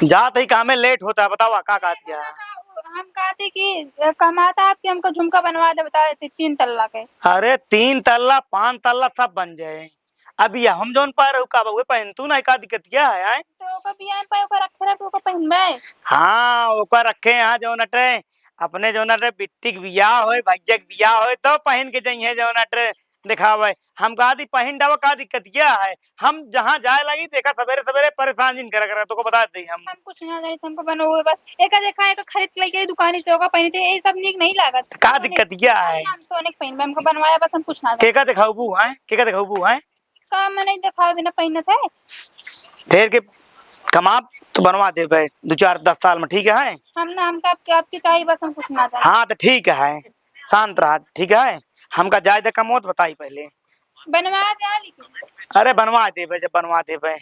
जाते ही काम में लेट होता है। बताओ का दिया। हम कहते कि कमाता आपके हमको झुमका बनवा दे, बता देते 3 तल्ला के। अरे 3 तल्ला 5 तल्ला सब बन जाए। अब ये हम जोन पा रहे का बउए पहन तू ना का दिक्कत क्या है आए? तो ओका बियाह में पाए ओका रखे रहे ओका पहनबे। हाँ ओका रखे यहाँ जो नटे अपने जो नटे बिट्टी के बियाह होए भैया के बियाह होए तो पहन के जाइए जो नटे दिखावे। हम कहा दी पहन डावा का दिक्कत क्या है? हम जहाँ जाए लगी देखा सवेरे सवेरे परेशान जिन कर तो को बता दी हम कुछ ना जानी हमको बनो हुए बस एक देखा एक खरीद के लेके दुकानी से होगा पहनते ये सब नीक नहीं लागत। का दिक्कत क्या है? हम सोने के पहनबे हमको बनवाया बस हम कुछ ना के का दिखाऊ है के का दिखाऊ है का मैं नहीं दिखावे बिना पहनत है। ढेर के कमा तो बनवा दे भाई 2-4-10 साल में ठीक है। हम ना हमका आपकी चाहिए बस हम कुछ ना जाने। हाँ तो ठीक है शांत रहा ठीक है। हमका जायदा कम हो तो बताई पहले बनवा दे लेकिन। अरे बनवा दे भाई जब बनवा दे भाई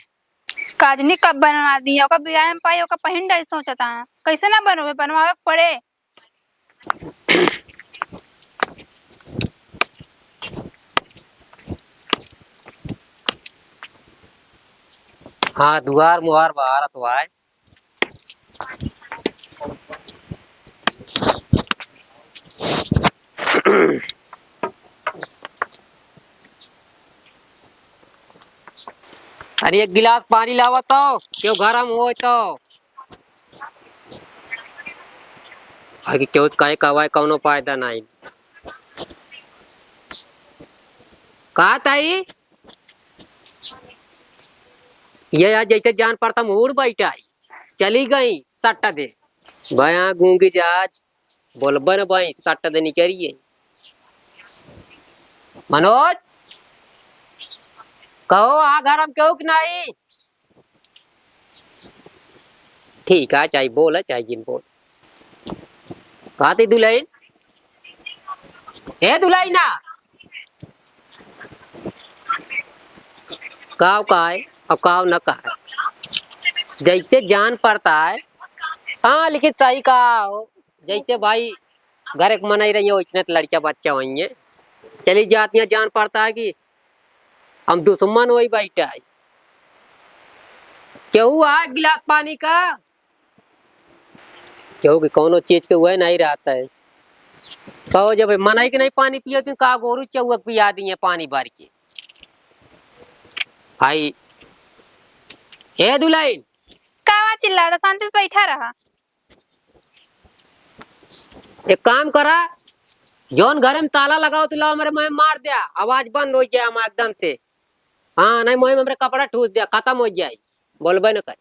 काजनी कब बनवा दी ओका बियाह में पाई ओका पहन डे सोचता है कैसे ना बनवे बनवावे पड़े। हाँ दुआर मुहार बाहर तो आए। अरे एक गिलास पानी लावा तो क्यों गरम हो तो आगे क्यों काहे कवाए कौनो फायदा नहीं। कहा ताई ये आज जैसे जान पड़ता मूड बैठा चली गई सट्टा दे भया गूंगी जहाज बोलबन भाई सट्टा दे निकलिए मनोज कहो आ गरम क्यों कि नहीं ठीक है चाहे बोल चाहे जिन बोल कहती दुल्हन ए दुल्हन ना काव का है और काव न का है जैसे जान पड़ता है। हाँ लेकिन सही कहा हो जैसे भाई घर एक मनाई रही है वैसे लड़कियां बच्चा वही है चली जाती है जान पड़ता है कि हम दुश्मन वही बैठा है क्यों हुआ गिलास पानी का क्यों कि कोनो चीज के वह नहीं रहता है कहो जब मनाई के नहीं पानी पियो तो का गोरू चौक पिया दिए पानी भर के भाई ए दुल्हन कावा चिल्लाता शांति से बैठा रहा। एक काम करा जौन घर में ताला लगाओ तो लाओ मेरे मुँह में मार दिया आवाज बंद हो जाए हम एकदम से। हाँ नहीं मुँह में मेरे कपड़ा ठूस दिया खत्म हो जाए बोलबे न कर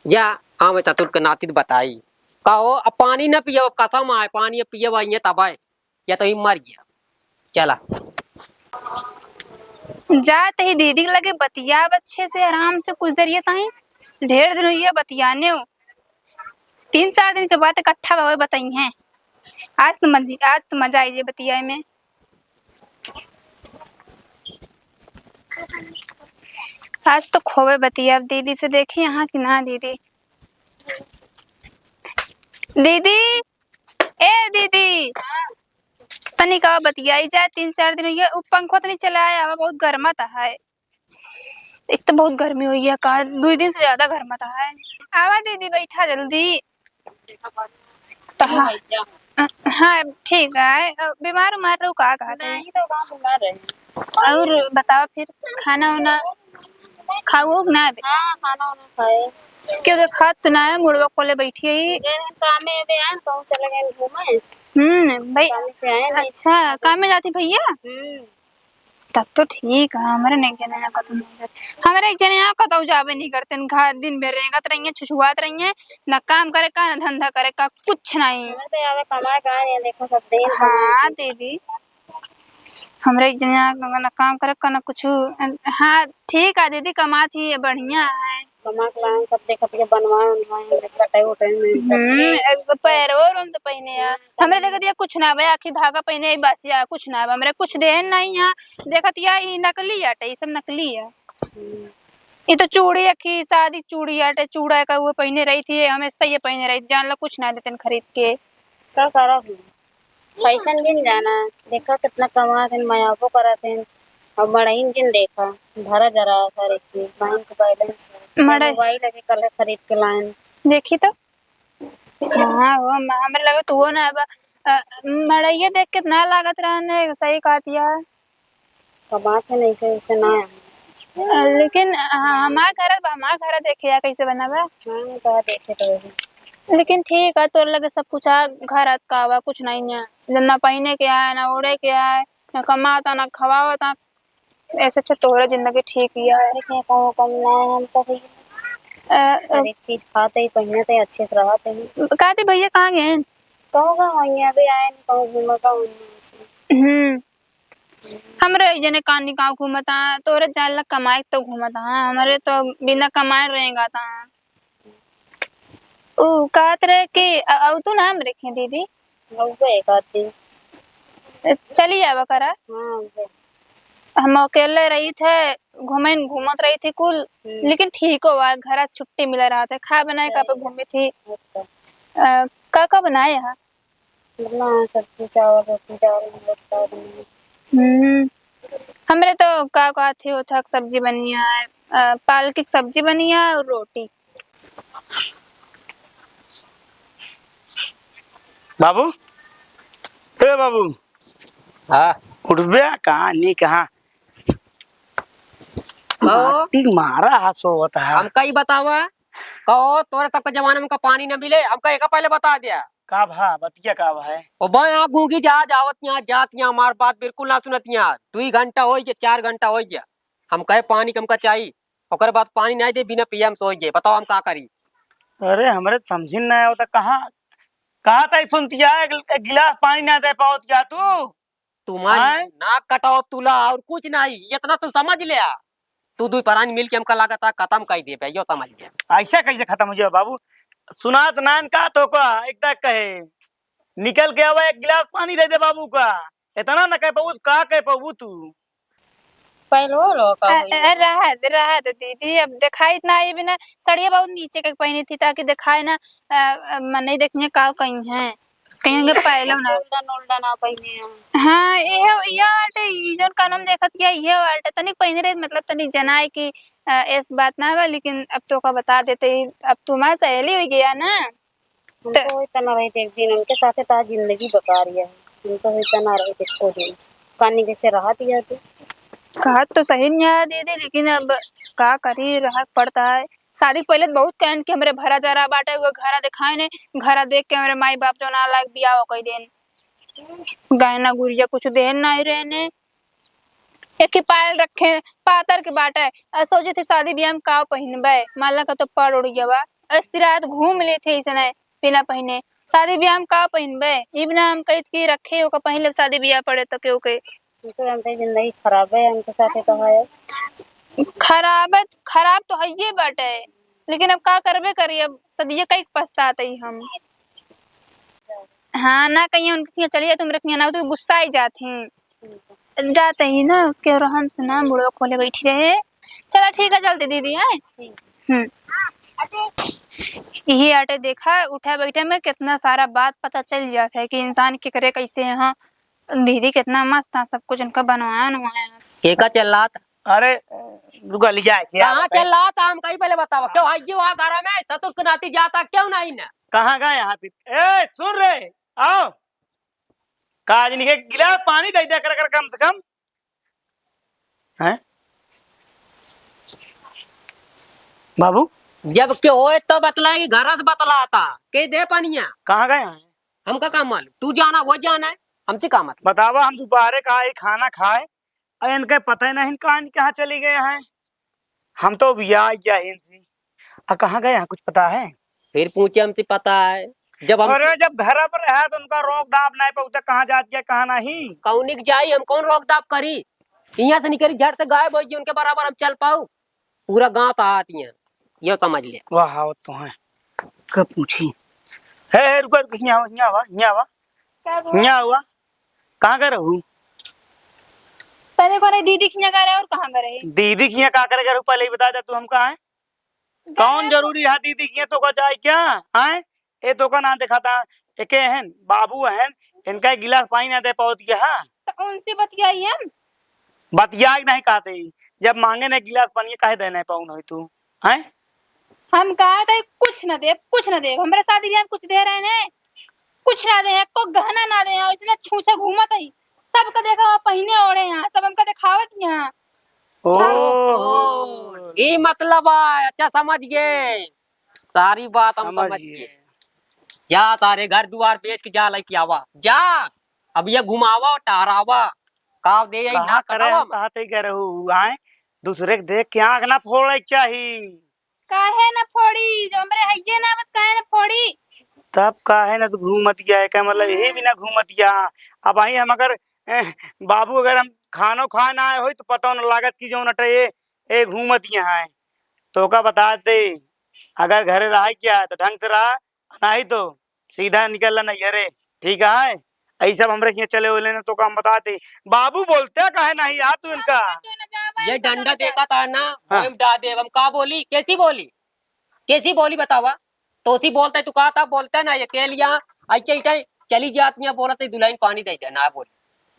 जा। हाँ मैं चतुर के नाती बताई कहो अब पानी न पियो कसम आए पानी पिए वही तब आए या तो ही मर गया चला जाते ही दीदी के लगे बतिया अच्छे से आराम से कुछ देर ये ताई ढेर दिन हुई है बतियाने 3-4 दिन के बाद इकट्ठा भावे बताई हैं। आज तो मजा आई बतिया में। आज तो खोवे बतिया अब दीदी से देखी यहाँ की ना दीदी दीदी ए दीदी तनी का बतियाई जाए 3-4 दिन हुई है पंखो तो नहीं चलाया बहुत गर्मा है। एक तो बहुत गर्मी हुई है का 2 दिन से ज्यादा गर्मा है। आवा दीदी बैठा जल्दी तो हाँ ठीक है बीमार उमार रहो का और बताओ फिर खाना वाना खाओ ना। हाँ खाना वाना खाए क्यों देखा तो ना है मुड़वा खोले बैठी है काम में आए तो चले गए घूमे भाई काम से आए। अच्छा काम में जाती भैया तब तो ठीक है। हमारे एक जने यहाँ खत्म हो जाते हमारे एक जने यहाँ कतौ जावे नहीं करते घर दिन भर रहेगा तो रही छुछुआत रही है ना काम करे का ना धंधा करे का कुछ नहीं कमाए का ये देखो सब दिन। हाँ दीदी हमारे एक जने ना काम करे का ना कुछ। हाँ ठीक है दीदी कमा थी ये बढ़िया है कमा के लाए सब देखत के बनवाए कटाई उटाई में पैरो रोन से पहने है हमरे देखत या कुछ ना भाई आखी धागा पहने ही बस या कुछ ना हमरे कुछ देन नहीं यहाँ देखत या ये नकली आटे ये सब नकली है। ये तो चूड़ी आखी शादी चूड़ी आटे चूड़ा का वो पहने रही थी हमेशा ये पहने रही जान लो कुछ ना देते खरीद के का करा पैसा दिन जाना देखा कितना कमा थे मायाबो करा थे और बड़ा इंजन देखा भरा जरा हर एक चीज बैंक बैलेंस मड़ई मोबाइल अभी कल खरीद के लाए देखी तो हाँ वो हमरे लगे तो वो ना मड़ैया देख के ना लागत रहने सही कहतिया। कमा के नहीं से उसे ना लेकिन हमार घर देखे या कैसे बना बा। हाँ तो देखे तो वही लेकिन ठीक है तोर लगे सब कुछ आ घर का बा कुछ नहीं है ना पहने के आए ना ओढ़े के आए ना कमाता ना खवाता ऐसे अच्छा तोहरा जिंदगी ठीक ही है। देखे कहो कम ना हम तो भाई हर एक चीज खाते ही पहनते ही अच्छे से रहते हैं कहते भैया कहाँ गए। कहो का होंगे अभी आए नहीं कहो घूमा का होंगे हमरे जने कानी गाँव घूमता तोरे जान कमाए तो घूमता हमारे तो बिना कमाए रहेगा था। ओ कहत रहे कि तू नाम रखे दीदी उसे करती चली जावा करा। हाँ उसे हम अकेले रही थे घूमत रही थी कुल लेकिन ठीक हुआ घर से छुट्टी मिल रहा था खा बनाए का पे घूमी थी। का बनाए यहाँ ना सब्जी चावल रोटी चावल हमरे तो का थी वो था सब्जी बनी है पालक की सब्जी बनी है और रोटी। बाबू ए बाबू हाँ उठ गया कहाँ नहीं कहाँ माटी मारा हासो होता है। हमका ही बतावा कहो तोरे सबके जमाने में हमका पानी न मिले हमका एक पहले बता दिया का भा बतिया का भा है ओ बा यहाँ गूंगी जा जावत यहाँ जात यहाँ हमार बात बिल्कुल ना सुनत यहाँ 2 घंटा हो गया 4 घंटा हो गया हम कहे पानी हमका चाहिए ओकर बाद पानी नहीं दे बिना पिए हम सो गए बताओ हम का करी। अरे हमरे समझी ना होता कहाँ कहाँ तक सुनतिया एक गिलास पानी ना दे पाओ क्या तू तुम्हारी नाक कटाओ तुला और कुछ नहीं इतना तो समझ लिया तू 2 परानी मिल के हमका लागत खत्म कर दे पे यो समझ लिया। ऐसा कैसे खत्म हो जाए बाबू सुनात नान का तो का एक तक कहे निकल के आवा एक गिलास पानी दे दे बाबू का इतना न कह पाऊ का कह पाऊ तू पहले लो का हुई रहा दीदी अब दिखाई ना ये बिना सड़िया बहुत नीचे के पहनी थी ताकि दिखाए ना मन नहीं देखने का कहीं है कहीं पहले ना नोल्डा ना पहने हाँ ये आटे जोन कानून देखत किया ये आटे तनिक पहने रहे मतलब तनिक जनाए कि इस बात ना बा लेकिन अब तो का बता देते अब तुम्हारा सहेली हो गया ना तो इतना रहे थे एक दिन उनके साथ था जिंदगी बेकार है उनको इतना रहे थे को दिन कानी कैसे रहा दिया तू कहा तो सही नहीं आया दीदी लेकिन अब का करी रहा पड़ता है। शादी पहले बहुत कहन कि हमरे भरा जरा बाटे हुए घरा दिखाए ने घरा देख के मेरे माई बाप जो ना लायक बिया हो कई दिन गहना गुड़िया कुछ देन नहीं रहने एक ही पायल रखे पातर के बाटे सोचे थे शादी ब्याह में का पहनबे माला का तो पड़ उड़ गया अस्ती रात घूम ली थी इसने बिना पहने शादी ब्याह में का पहनबे इबना हम कही की रखे हो का पहले शादी ब्याह पड़े तो क्यों के जिंदगी खराब है उनके साथ तो है खराब तो है ये बाटे लेकिन अब का करबे करिए अब सदिया कई पछताते ही हम हाँ ना कहीं उनकी चलिए तुम रखिए ना तो गुस्सा ही जाते ही ना क्यों रहन ना बुढ़ो खोले बैठी रहे। चला ठीक है चलते दीदी है ये आटे देखा उठा बैठे में कितना सारा बात पता चल जाता है कि इंसान के करे कैसे यहाँ दीदी कितना मस्त था सब कुछ उनका बनवाया केका चल रहा था। अरे रुका ले जाए कहाँ चल रहा था हम कहीं पहले बतावा क्यों आई वहाँ घर में सतुर के नाती जाता क्यों नहीं ना कहाँ गए यहाँ पे ए सुन रहे आओ काज नहीं के गिलास पानी दे दे कर कम से कम हैं बाबू जब के होए तो बतलाएगी घर से बतलाता के दे पनिया कहाँ गए हैं हमका काम मालूम तू जाना वो जाना है हमसे काम मतलब बतावा हम दोपहर का खाना खाए और इनके पता ही नहीं कहाँ चले गए हैं हम तो बिया गया इनसे कहाँ गए हैं कुछ पता है फिर पूछे हमसे पता है जब हम अरे जब घर पर है तो उनका रोक दाब नहीं पहुंचा कहाँ जात गया कहाँ नहीं कौनिक जाई हम कौन रोक दाब करी यहाँ से निकली झट से गायब हो गई उनके बराबर हम चल पाऊ पूरा गांव तो आती है ये समझ ले वाह तो है कब पूछी है रुका यहाँ हुआ कहाँ गए रहू पहले को दीदी की जगह रहे और कहाँ गए दीदी की का करे पहले ही बता दे तू हम कहाँ है कौन जरूरी है दीदी की तो का जाए क्या है ये तो का ना दिखाता एक बाबू है इनका गिलास पानी ना दे पाओ दिया तो उनसे बतियाई हम बतिया नहीं कहते ही। जब मांगे ना गिलास पानी काहे देना पाऊन हो तू हैं? हम कहा था कुछ न दे, कुछ न दे, हमारे शादी ब्याह में कुछ दे रहे ने, कुछ ना दे, को गहना ना दे, इसने छूछा घूमत है, सबका देखा वहाँ पहने ओढ़े यहाँ, सब हमका दिखावत यहाँ। ओहो ये मतलब है, अच्छा समझ गए, सारी बात हम समझ समझिए। गए। जा तारे घर दुआर बेच के जा लेके आवा जा, अब ये घुमावा टहरावा काव दे यही ना कहा करे कटावा। हम कहते ही करे आए दूसरे के देख के आंख ना फोड़े चाहिए। काहे न फोड़ी, जो हमरे हइये ना मत काहे न फोड़ी। तब काहे ना तू घूमत गया है, का मतलब यही भी ना घूमत गया। अब आई हम अगर बाबू अगर हम खानो खाए ना आए हो तो पता न लागत की जो नटे ये घूमत यहाँ है। तो का बता दे अगर घरे रहा क्या तो ढंग से रहा, नहीं तो सीधा निकल नहीं अरे ठीक है। ऐसा सब हमरे यहाँ चले बोले ना तो का हम बताते बाबू बोलते काहे नहीं यार तू इनका। ये डंडा देखा था ना, हाँ। वही डा दे हम का बोली, कैसी बोली बतावा। तो सी बोलता है तू कहा था बोलता है ना, ये के लिया अच्छा इटा चली जाती बोलत दुल्हन पानी दे दे ना बोली,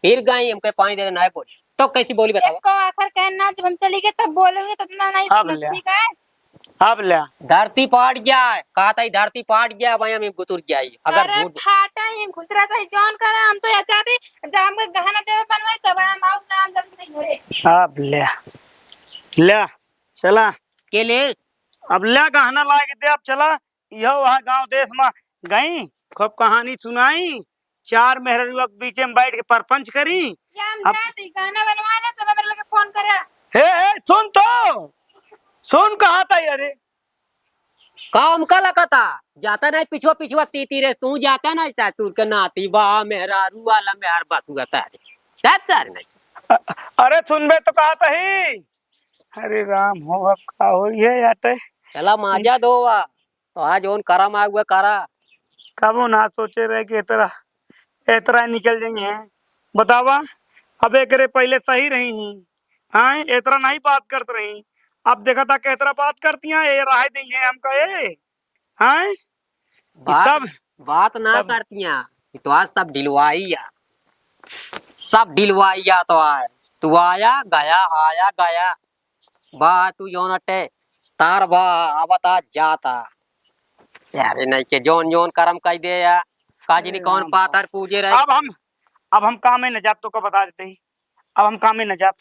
फिर गई हमके पानी दे दे ना बोली, तो कैसी बोली बतावा। एक को आखिर कहना जब हम चली गए तब बोलोगे तब ना नहीं अब सुना, ले। ठीक है। अब ले धरती पाट जाए, कहा था धरती पाट गया भाई हम गुतुर जाई अगर अरे झूठ। फाटा ही घुसरा था जॉन करे, हम तो ऐसा थे जब हमको गहना देवे बनवाई तब हम आउ नाम जल्दी नहीं घरे। अब ले ले चला के ले अब ले गहना ला के दे। अब चला यो वहाँ गांव देश में गई खूब कहानी सुनाई, चार मेहरुआ के बीच में बैठ के परपंच करी। या हम अब जाते गहना बनवाने तब मेरे लगे फोन करे। हे सुन तो सुन कहा था अरे काम का लगा था, जाता नहीं पिछुआ पिछुआ तीती रे तू जाता ना ऐसा तू के नाती बा मेहरा रू वाला मेहर बात हुआ तारे चार नहीं। अरे सुन बे तो कहा था ही। अरे राम हो अब का हो ये याटे चला माजा दोवा तो आज ओन करा मार हुआ करा। कबो ना सोचे रहे कि इतना निकल जाएंगे बतावा। अब एक पहले सही रही ही हाँ इतना नहीं बात करते रही, अब देखा था कितना बात करती हैं ये राय दी है हमका ये हाँ बात सब बात ना सब करतिया तो आज सब ढिलवाइया, सब ढिलवाइया तो आए तू आया गया बा तू योनटे तार बा आवता जाता यार नहीं के जोन जोन कर्म कई दे या काजनी कौन राम पातर पूजे रहे। अब हम काम में न जाप तो का बता देते ही। अब हम काम में न जाप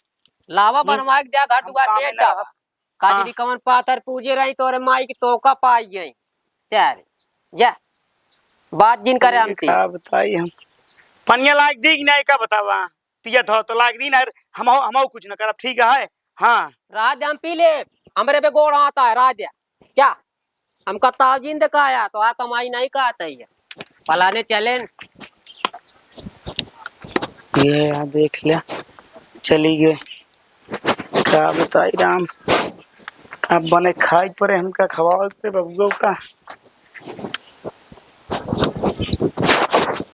लावा बनवा के जा घर हम दुआर काम बेच में डावा, हाँ काजनी कौन पातर पूजे रही तोरे माई की तोका पाई गई यार जा बात जिन करे हमसे। का बताई हम पनिया लाग दी कि नहीं का बतावा पियत हो तो लाग दी ना हम कुछ न करब ठीक है। हाँ रात हम पी ले हमरे पे गोड़ आता है रात जा हमका तावजीन दिखाया तो आ कमाई नहीं का आता है पलाने चले ये यहाँ देख लिया चली गए क्या बताई राम। अब बने खाई परे हमका खवाओ पे बबुओ का